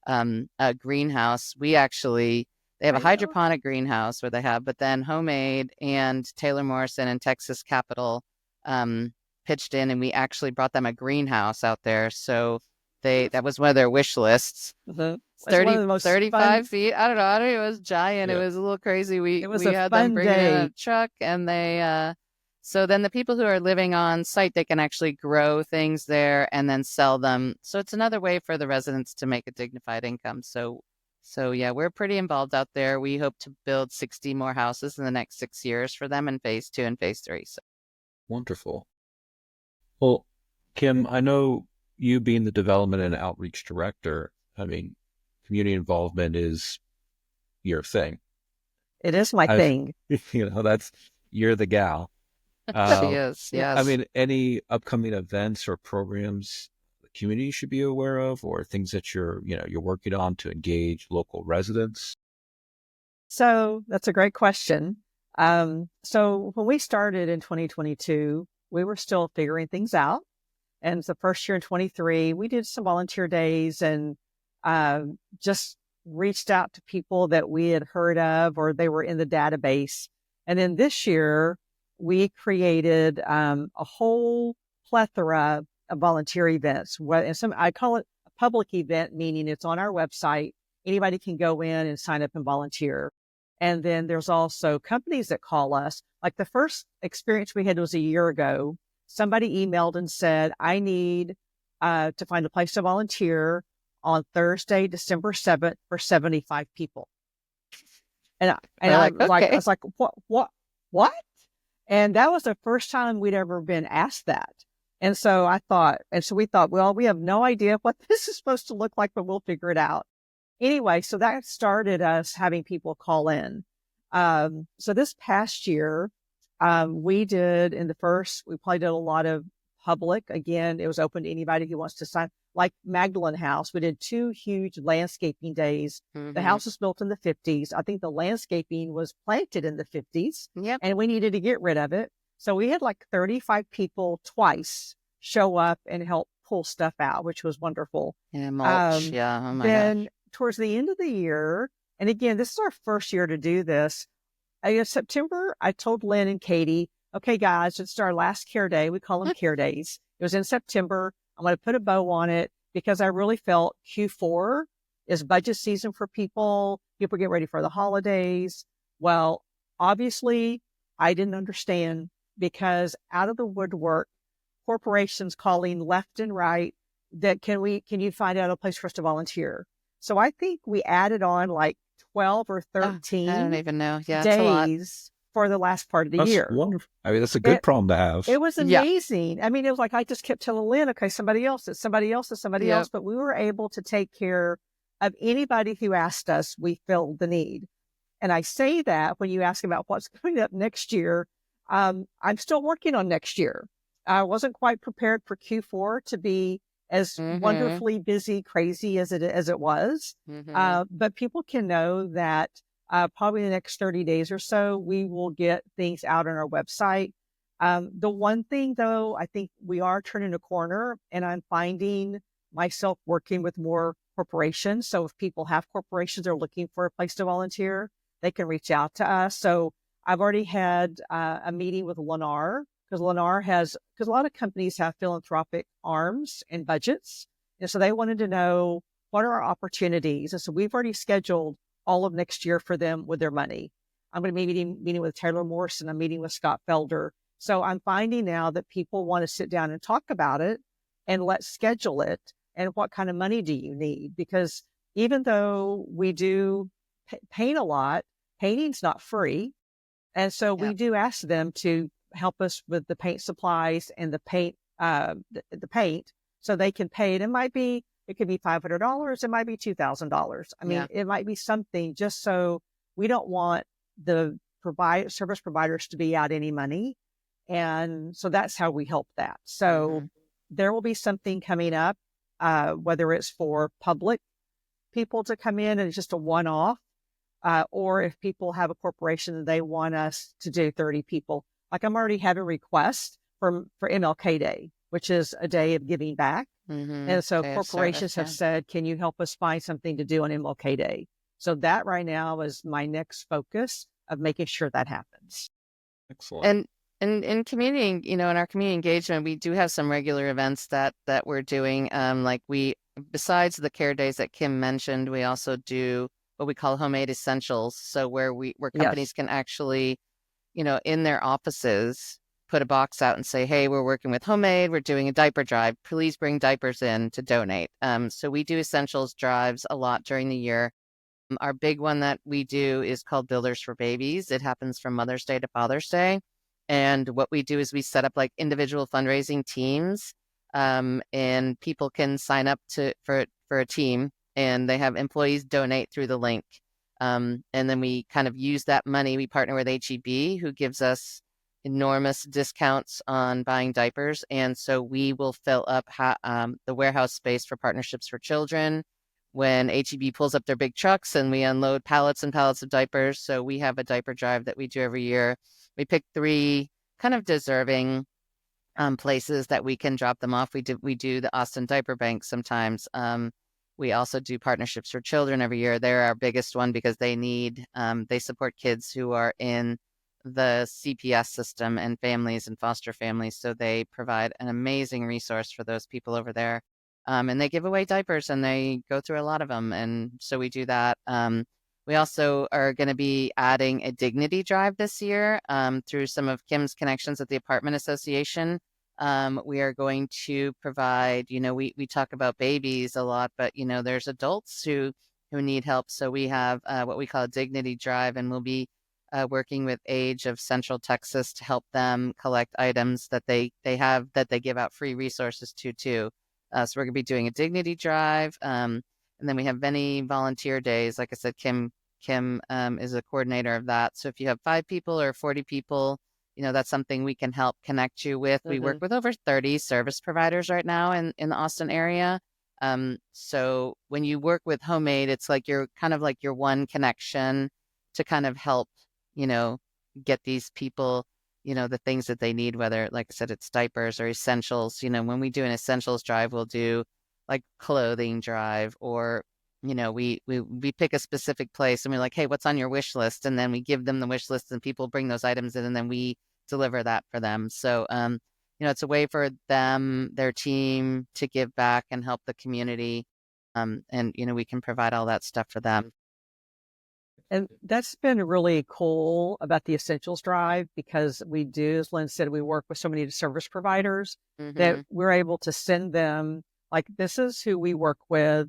a greenhouse. They have a hydroponic greenhouse where they have, but then HomeAid and Taylor Morrison and Texas Capital pitched in, and we actually brought them a greenhouse out there. So that was one of their wish lists. Mm-hmm. 35 feet. I don't know. It was giant. Yeah. It was a little crazy. We had fun them bring it in a truck, and they so then the people who are living on site, they can actually grow things there and then sell them. So it's another way for the residents to make a dignified income. So yeah, we're pretty involved out there. We hope to build 60 more houses in the next 6 years for them in phase 2 and phase 3. So Wonderful. Well, Kim, I know you being the development and outreach director, I mean, community involvement is your thing. It is my thing. You're the gal. she is, yes. I mean, any upcoming events or programs the community should be aware of, or things that you're working on to engage local residents? So that's a great question. So when we started in 2022, we were still figuring things out. And the first year in 23, we did some volunteer days and just reached out to people that we had heard of or they were in the database. And then this year, we created a whole plethora of volunteer events. I call it a public event, meaning it's on our website. Anybody can go in and sign up and volunteer. And then there's also companies that call us. Like the first experience we had was a year ago. Somebody emailed and said, I need to find a place to volunteer on Thursday, December 7th for 75 people. And I was like, what? And that was the first time we'd ever been asked that. And so we thought, well, we have no idea what this is supposed to look like, but we'll figure it out. Anyway, so that started us having people call in. So this past year, we probably did a lot of public. Again, it was open to anybody who wants to sign, like Magdalene House. We did 2 huge landscaping days. Mm-hmm. The house was built in the 50s. I think the landscaping was planted in the 50s. Yep. And we needed to get rid of it. So we had like 35 people twice show up and help pull stuff out, which was wonderful. Yeah, mulch. Yeah. Oh my then gosh. Towards the end of the year, and again, this is our first year to do this. In September, I told Lynne and Katie, okay, guys, it's our last care day. We call them care days. It was in September. I'm going to put a bow on it because I really felt Q4 is budget season for people. People get ready for the holidays. Well, obviously, I didn't understand because out of the woodwork, corporations calling left and right that can you find out a place for us to volunteer? So I think we added on like 12 or 13 I don't even know. Yeah, days for the last part of the year. Wonderful. I mean, that's a good problem to have. It was amazing. Yeah. I mean, it was like I just kept telling Lynne, okay, somebody else, it's somebody else, it's somebody else. But we were able to take care of anybody who asked us. We filled the need. And I say that when you ask about what's coming up next year, I'm still working on next year. I wasn't quite prepared for Q4 to be as Mm-hmm. wonderfully busy, crazy as it was. Mm-hmm. But people can know that probably in the next 30 days or so, we will get things out on our website. The one thing, though, I think we are turning a corner, and I'm finding myself working with more corporations. So if people have corporations that are looking for a place to volunteer, they can reach out to us. So I've already had a meeting with Lennar, because a lot of companies have philanthropic arms and budgets. And so they wanted to know, what are our opportunities? And so we've already scheduled all of next year for them with their money. I'm going to be meeting with Taylor Morrison. I'm meeting with Scott Felder. So I'm finding now that people want to sit down and talk about it, and let's schedule it. And what kind of money do you need? Because even though we do paint a lot, painting's not free. And so we do ask them to help us with the paint supplies and the paint, so they can pay it. It could be $500. It might be $2,000. I mean, it might be something, just so we don't want the service providers to be out any money. And so that's how we help that. So there will be something coming up, whether it's for public people to come in and it's just a one-off, or if people have a corporation and they want us to do 30 people. Like, I'm already having requests for MLK Day, which is a day of giving back. And so corporations have said, can you help us find something to do on MLK Day? So that right now is my next focus of making sure that happens. Excellent. And in community, in our community engagement, we do have some regular events that we're doing. Besides the care days that Kim mentioned, we also do what we call HomeAid Essentials. So where companies can actually, in their offices, put a box out and say, hey, we're working with HomeAid, we're doing a diaper drive. Please bring diapers in to donate. So we do essentials drives a lot during the year. Our big one that we do is called Builders for Babies. It happens from Mother's Day to Father's Day. And what we do is we set up like individual fundraising teams, and people can sign up for a team, and they have employees donate through the link. And then we kind of use that money. We partner with HEB, who gives us enormous discounts on buying diapers. And so we will fill up the warehouse space for Partnerships for Children when HEB pulls up their big trucks, and we unload pallets and pallets of diapers. So we have a diaper drive that we do every year. We pick 3 kind of deserving places that we can drop them off. We do the Austin Diaper Bank sometimes. We also do Partnerships for Children every year. They're our biggest one because they support kids who are in the CPS system and families and foster families. So they provide an amazing resource for those people over there. And they give away diapers, and they go through a lot of them. And so we do that. We also are going to be adding a Dignity Drive this year through some of Kim's connections at the Apartment Association. We are going to provide, we talk about babies a lot, but, there's adults who need help. So we have what we call a Dignity Drive, and we'll be working with Age of Central Texas to help them collect items that they have that they give out free resources to too. So we're going to be doing a Dignity Drive. And then we have many volunteer days. Like I said, Kim is a coordinator of that. So if you have 5 people or 40 people, that's something we can help connect you with. We work with over 30 service providers right now in the Austin area. So when you work with HomeAid, it's like you're kind of like your one connection to kind of help, get these people, the things that they need, whether, like I said, it's diapers or essentials. When we do an essentials drive, we'll do like clothing drive, or, we pick a specific place and we're like, hey, what's on your wish list? And then we give them the wish list, and people bring those items in, and then we deliver that for them. So, it's a way for them, their team, to give back and help the community. And, we can provide all that stuff for them. And that's been really cool about the Essentials Drive, because we do, as Lynne said, we work with so many service providers that we're able to send them, like, this is who we work with,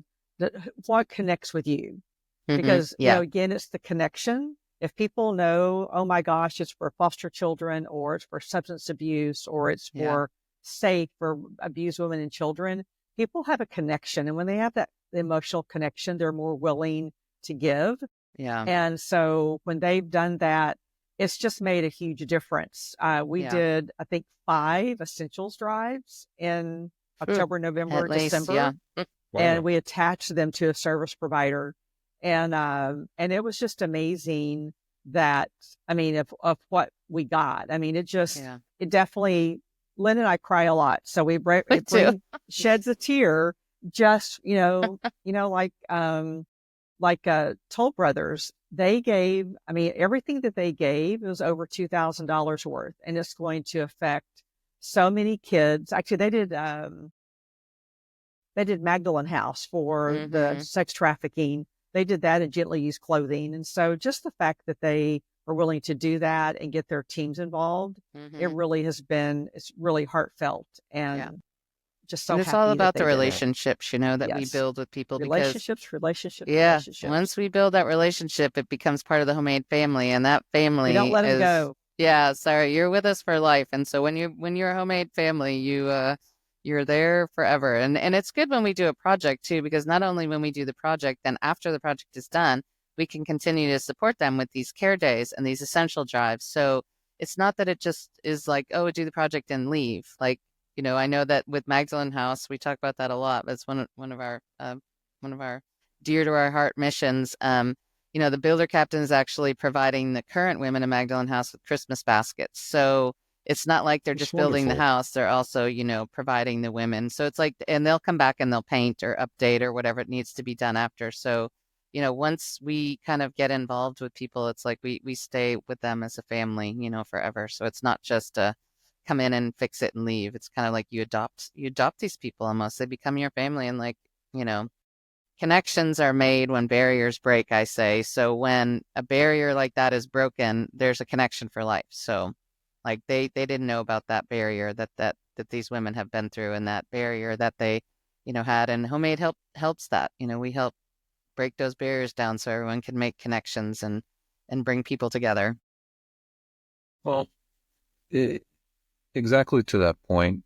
what connects with you. Because, again, it's the connection. If people know, oh my gosh, it's for foster children, or it's for substance abuse, or it's for SAFE, for abused women and children, people have a connection. And when they have that emotional connection, they're more willing to give. Yeah. And so when they've done that, it's just made a huge difference. We did, I think, 5 essentials drives in October, November, At least, December. yeah. And Wow. we attached them to a service provider. And it was just amazing that, I mean, of what we got. I mean, it Yeah. definitely, Lynn and I cry a lot. So Me too. sheds a tear, just, like Toll Brothers, they gave, I mean, everything that they gave was over $2,000 worth, and it's going to affect so many kids. Actually, they did Magdalene House for the sex trafficking. They did that in gently used clothing. And so just the fact that they are willing to do that and get their teams involved, it really it's really heartfelt, and just so And it's all happy that about they the did it. relationships, that we Yes. build with people because, Relationships. once we build that relationship, it becomes part of the HomeAid family, and that family We don't let them go. sorry, you're with us for life. And so when you're a HomeAid family, you're there forever. And it's good when we do a project too, because not only when we do the project, then after the project is done, we can continue to support them with these care days and these essential drives. So it's not that it just is like, oh, do the project and leave. Like, I know that with Magdalene House, we talk about that a lot. It's one of our dear to our heart missions. The builder captain is actually providing the current women in Magdalene House with Christmas baskets. So it's not like they're That's just building the wonderful. house. They're also, providing the women. So it's like, and they'll come back and they'll paint or update or whatever it needs to be done after. So, once we kind of get involved with people, it's like we stay with them as a family, forever. So it's not just come in and fix it and leave. It's kind of like you adopt these people almost. They become your family, and like, connections are made when barriers break, I say. So when a barrier like that is broken, there's a connection for life. So like they didn't know about that barrier that these women have been through, and that barrier that they, had, and HomeAid helps that. We help break those barriers down so everyone can make connections and bring people together. Well, exactly to that point,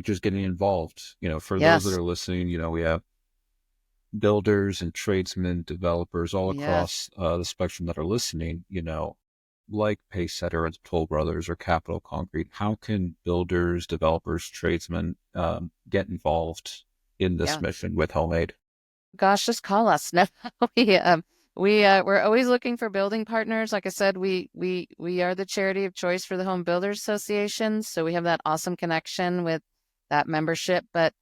just getting involved, for those that Yes. are listening, we have builders and tradesmen, developers all across Yes. the spectrum that are listening, like Pacesetter and Toll Brothers or Capital Concrete. How can builders, developers, tradesmen get involved in this Yeah. mission with HomeAid? Gosh, just call us. No, we're always looking for building partners. Like I said, we are the charity of choice for the Home Builders Association, so we have that awesome connection with that membership. But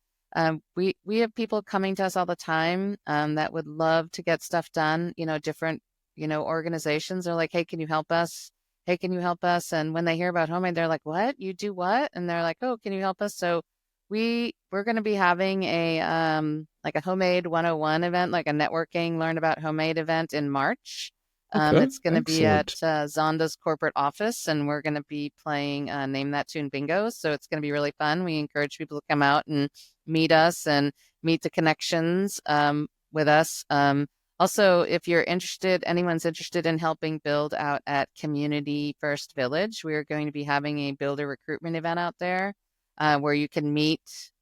we have people coming to us all the time that would love to get stuff done. Different organizations are like, hey, can you help us? Hey, can you help us? And when they hear about HomeAid, they're like, what? You do what? And they're like, oh, can you help us? So we're going to be having a like a HomeAid 101 event, like a networking, learn about HomeAid event in March. Okay, It's going to be at excellent. Zonda's corporate office, and we're going to be playing Name That Tune Bingo. So it's going to be really fun. We encourage people to come out and meet us and meet the connections with us. Also, if anyone's interested in helping build out at Community First Village, we are going to be having a builder recruitment event out there where you can meet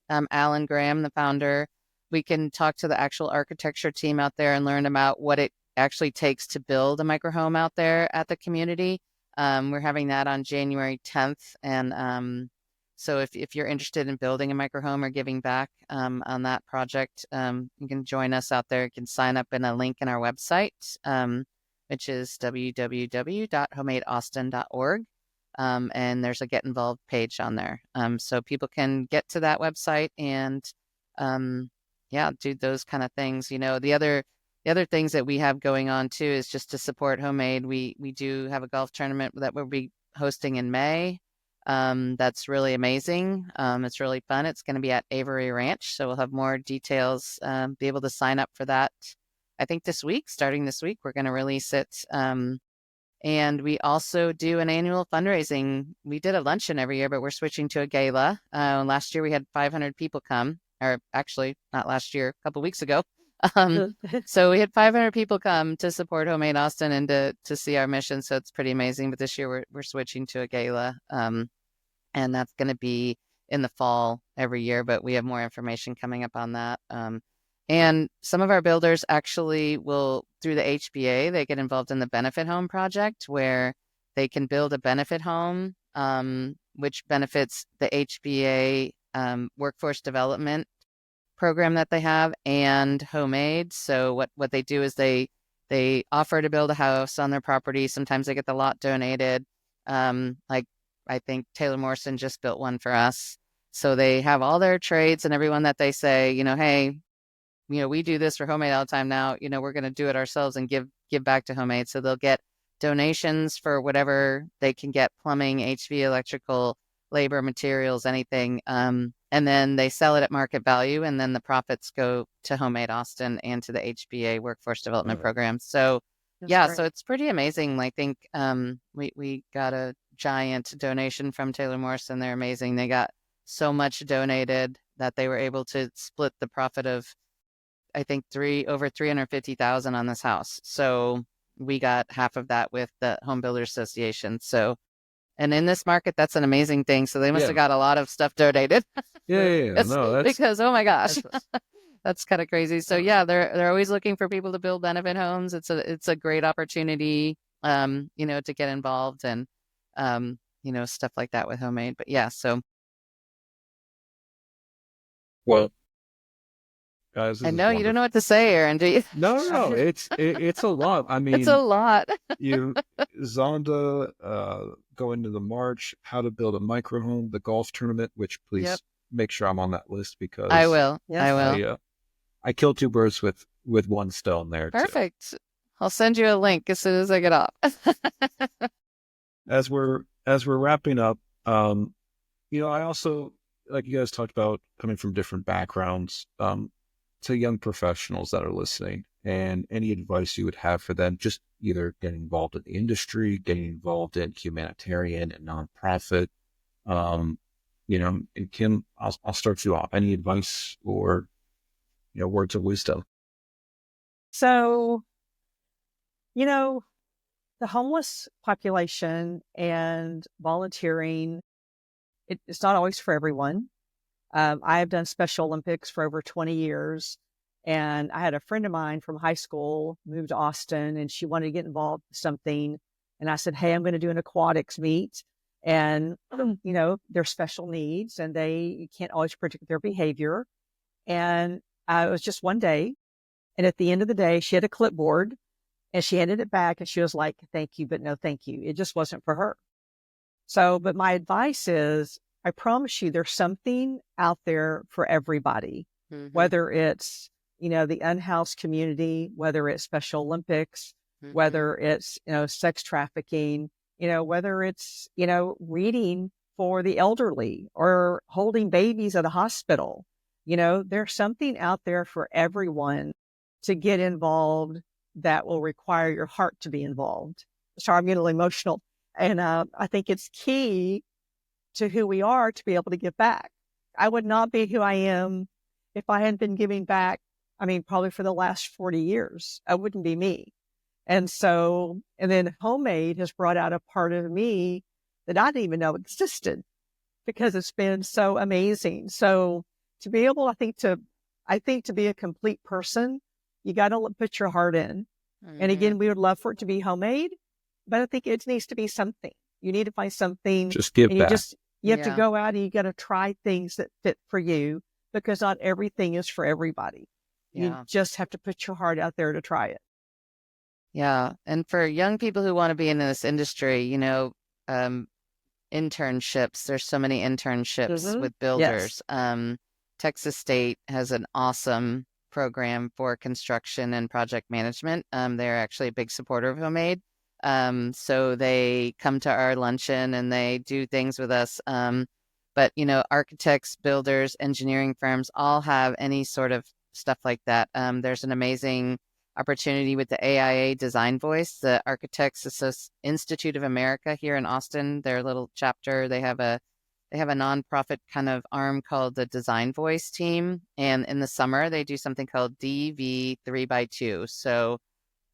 Alan Graham, the founder. We can talk to the actual architecture team out there and learn about what it actually takes to build a microhome out there at the community. We're having that on January 10th. And so if you're interested in building a microhome or giving back on that project, you can join us out there. You can sign up in a link in our website, which is www.homeaidaustin.org. And there's a get involved page on there. So people can get to that website and do those kind of things. The other things that we have going on too is just to support HomeAid. We do have a golf tournament that we'll be hosting in May. That's really amazing. It's really fun. It's going to be at Avery Ranch. So we'll have more details, be able to sign up for that. I think starting this week, we're going to release it. And we also do an annual fundraising. We did a luncheon every year, but we're switching to a gala. Last year we had 500 people come, or actually not last year, a couple weeks ago. So we had 500 people come to support HomeAid Austin and to see our mission. So it's pretty amazing. But this year we're switching to a gala, and that's going to be in the fall every year. But we have more information coming up on that. And some of our builders actually will, through the HBA, they get involved in the benefit home project where they can build a benefit home, which benefits the HBA workforce development program that they have and HomeAid. So what they do is they offer to build a house on their property. Sometimes they get the lot donated. Like I think Taylor Morrison just built one for us. So they have all their trades and everyone that they say, hey, we do this for HomeAid all the time now. We're going to do it ourselves and give back to HomeAid. So they'll get donations for whatever they can get: plumbing, HV, electrical, labor, materials, anything. And then they sell it at market value, and then the profits go to HomeAid Austin and to the HBA Workforce Development Program. So so it's pretty amazing. I think we got a giant donation from Taylor Morrison. They're amazing. They got so much donated that they were able to split the profit of, I think, over $350,000 on this house. So we got half of that with the Home Builders Association. So, and in this market, that's an amazing thing. So they must have got a lot of stuff donated. Because, oh my gosh, that's kind of crazy. So they're always looking for people to build benefit homes. It's a great opportunity, to get involved and, stuff like that with HomeAid. But so. Well, guys, I know you don't know what to say, Aaron, do you? No, it's a lot. I mean, it's a lot. Zonda, going to the March, how to build a micro home, the golf tournament, which please make sure I'm on that list, because I will. Yes. I will. I killed two birds with one stone there. Perfect. Too. I'll send you a link as soon as I get off. As we're wrapping up, I also, like you guys talked about, coming from different backgrounds, to young professionals that are listening, and any advice you would have for them, just either getting involved in the industry, getting involved in humanitarian and nonprofit, and Kim, I'll start you off. Any advice or, words of wisdom? So, the homeless population and volunteering, it's not always for everyone. I have done Special Olympics for over 20 years. And I had a friend of mine from high school moved to Austin, and she wanted to get involved with something. And I said, hey, I'm going to do an aquatics meet. And, they're special needs, and you can't always predict their behavior. And it was just one day. And at the end of the day, she had a clipboard, and she handed it back, and she was like, thank you, but no thank you. It just wasn't for her. So, but my advice is, I promise you, there's something out there for everybody, whether it's, the unhoused community, whether it's Special Olympics, whether it's, sex trafficking, whether it's, reading for the elderly or holding babies at a hospital. There's something out there for everyone to get involved that will require your heart to be involved. Sorry, I'm getting a little emotional. And I think it's key to who we are to be able to give back. I would not be who I am if I hadn't been giving back. Probably for the last 40 years, I wouldn't be me. And then HomeAid has brought out a part of me that I didn't even know existed, because it's been so amazing. So to be able, I think to be a complete person, you got to put your heart in. And again, we would love for it to be HomeAid, but I think it needs to be something. You need to find something. Just give back. You have to go out and you got to try things that fit for you, because not everything is for everybody. You just have to put your heart out there to try it. Yeah. And for young people who want to be in this industry, internships, there's so many internships with builders. Yes. Texas State has an awesome program for construction and project management. They're actually a big supporter of HomeAid. So they come to our luncheon and they do things with us. But, architects, builders, engineering firms all have any sort of stuff like that. There's an amazing opportunity with the AIA Design Voice, the Architects Institute of America here in Austin, their little chapter. They have a nonprofit kind of arm called the Design Voice team. And in the summer, they do something called DV 3x2. So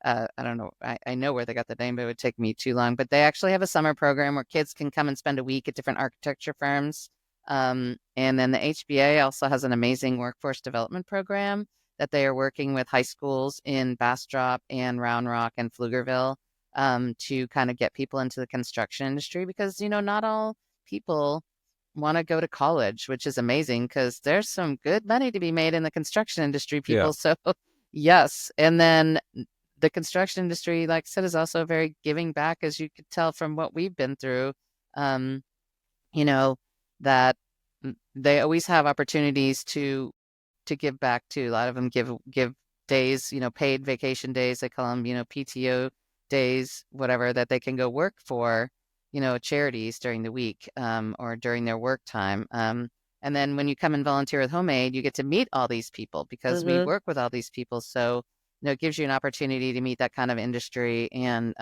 I don't know. I know where they got the name, but it would take me too long. But they actually have a summer program where kids can come and spend a week at different architecture firms. And then the HBA also has an amazing workforce development program that they are working with high schools in Bastrop and Round Rock and Pflugerville to kind of get people into the construction industry, because, not all people want to go to college, which is amazing because there's some good money to be made in the construction industry, people. Yeah. So yes. And then the construction industry, like I said, is also very giving back, as you could tell from what we've been through. You know, that they always have opportunities to give back to. A lot of them give days, paid vacation days. They call them, PTO days, whatever, that they can go work for, charities during the week, or during their work time. And then when you come and volunteer with HomeAid, you get to meet all these people because we work with all these people. So, it gives you an opportunity to meet that kind of industry, and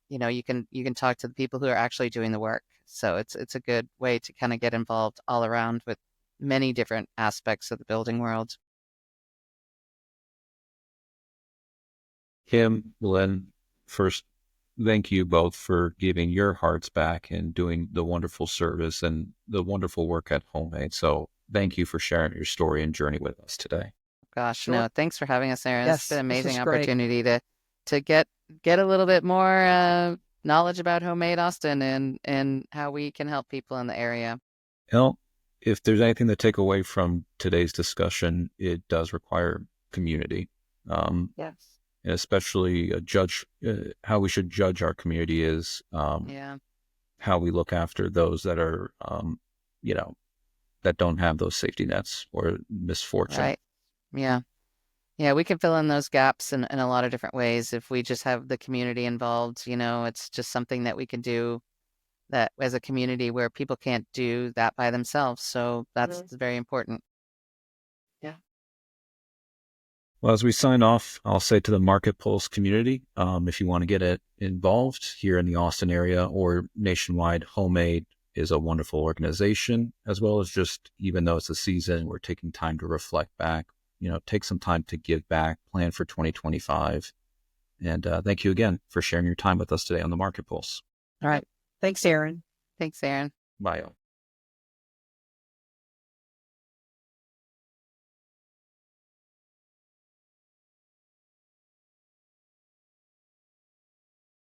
you can talk to the people who are actually doing the work. So it's a good way to kind of get involved all around with many different aspects of the building world. Kim, Lynne, first, thank you both for giving your hearts back and doing the wonderful service and the wonderful work at HomeAid. So thank you for sharing your story and journey with us today. Gosh, no, thanks for having us, Aaron. Yes, It's been an this was amazing great. opportunity to get a little bit more knowledge about HomeAid Austin and how we can help people in the area. Well, if there's anything to take away from today's discussion, it does require community. Yes. And especially how we should judge our community is how we look after those that are, that don't have those safety nets or misfortune. Right. Yeah. Yeah, we can fill in those gaps in a lot of different ways if we just have the community involved. It's just something that we can do that as a community where people can't do that by themselves. So that's very important. Yeah. Well, as we sign off, I'll say to the Market Pulse community, if you want to get involved here in the Austin area or nationwide, HomeAid is a wonderful organization, as well as just, even though it's a season, we're taking time to reflect back, take some time to give back, plan for 2025. And thank you again for sharing your time with us today on the Market Pulse. All right. Thanks, Aaron. Thanks, Aaron. Bye.